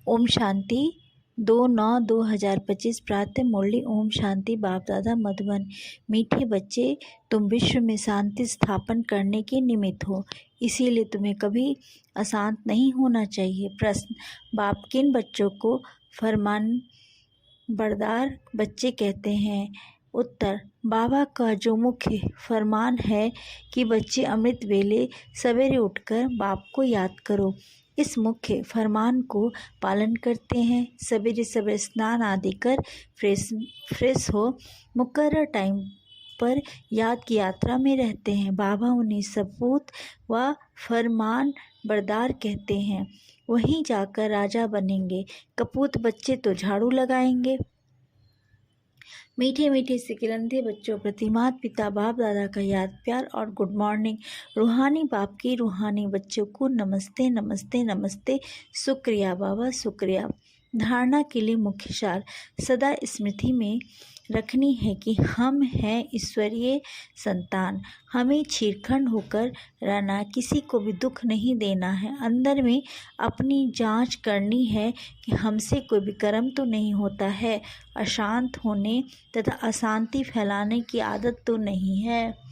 ओम शांति 2/9/2025 प्रातः मुरली। ओम शांति। बाप दादा मधुबन। मीठे बच्चे, तुम विश्व में शांति स्थापन करने के निमित्त हो, इसीलिए तुम्हें कभी अशांत नहीं होना चाहिए। प्रश्न: बाप किन बच्चों को फरमानबरदार बच्चे कहते हैं? उत्तर: बाबा का जो मुख्य फरमान है कि बच्चे अमृत वेले सवेरे उठकर बाप को याद करो, इस मुख्य फरमान को पालन करते हैं। सवेरे सवेरे स्नान आदि कर फ्रेश हो मुकर्रर टाइम पर याद की यात्रा में रहते हैं। बाबा उन्हें सपूत व फरमान बरदार कहते हैं। वहीं जाकर राजा बनेंगे। कपूत बच्चे तो झाड़ू लगाएंगे। मीठे मीठे सिकिलंदे बच्चों प्रति माता पिता बाप दादा का याद प्यार और गुड मॉर्निंग। रूहानी बाप की रूहानी बच्चों को नमस्ते नमस्ते नमस्ते। शुक्रिया बाबा, शुक्रिया। धारणा के लिए मुख्य सार: सदा स्मृति में रखनी है कि हम हैं ईश्वरीय संतान। हमें छीरखंड होकर रहना, किसी को भी दुख नहीं देना है। अंदर में अपनी जांच करनी है कि हमसे कोई भी कर्म तो नहीं होता है। अशांत होने तथा अशांति फैलाने की आदत तो नहीं है।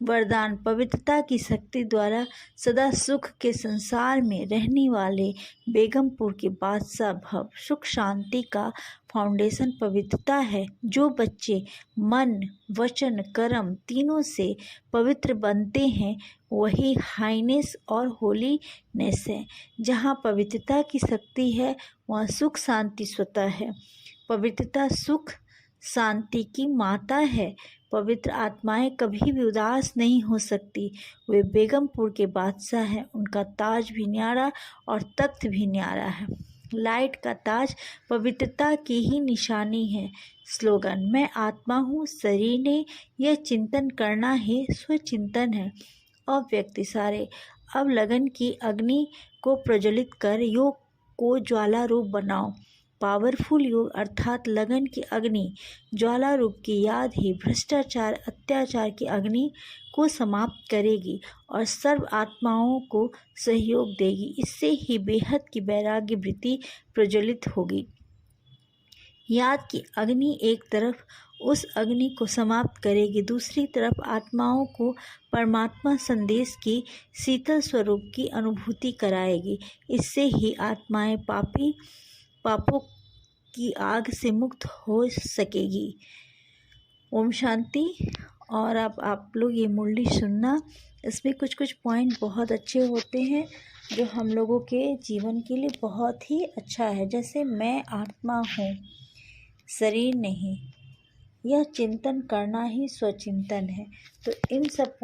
वरदान: पवित्रता की शक्ति द्वारा सदा सुख के संसार में रहने वाले बेगमपुर के बादशाह भव। सुख शांति का फाउंडेशन पवित्रता है। जो बच्चे मन वचन कर्म तीनों से पवित्र बनते हैं, वही हाईनेस और होलीनेस है। जहाँ पवित्रता की शक्ति है, वहाँ सुख शांति स्वतः है। पवित्रता सुख शांति की माता है। पवित्र आत्माएं कभी भी उदास नहीं हो सकती। वे बेगमपुर के बादशाह हैं। उनका ताज भी न्यारा और तख्त भी न्यारा है। लाइट का ताज पवित्रता की ही निशानी है। स्लोगन: मैं आत्मा हूँ, शरीर ने यह चिंतन करना है, स्वचिंतन है। अव्यक्त सारे अब लगन की अग्नि को प्रज्वलित कर योग को ज्वाला रूप बनाओ। पावरफुल योग अर्थात लगन की अग्नि ज्वाला रूप की याद ही भ्रष्टाचार अत्याचार की अग्नि को समाप्त करेगी और सर्व आत्माओं को सहयोग देगी। इससे ही बेहद की वैराग्य वृत्ति प्रज्वलित होगी। याद की अग्नि एक तरफ उस अग्नि को समाप्त करेगी, दूसरी तरफ आत्माओं को परमात्मा संदेश की शीतल स्वरूप की अनुभूति कराएगी। इससे ही आत्माएं पापों की आग से मुक्त हो सकेगी। ओम शांति। और अब आप लोग ये मुरली सुनना, इसमें कुछ कुछ पॉइंट बहुत अच्छे होते हैं जो हम लोगों के जीवन के लिए बहुत ही अच्छा है। जैसे मैं आत्मा हूँ, शरीर नहीं, यह चिंतन करना ही स्वचिंतन है। तो इन सब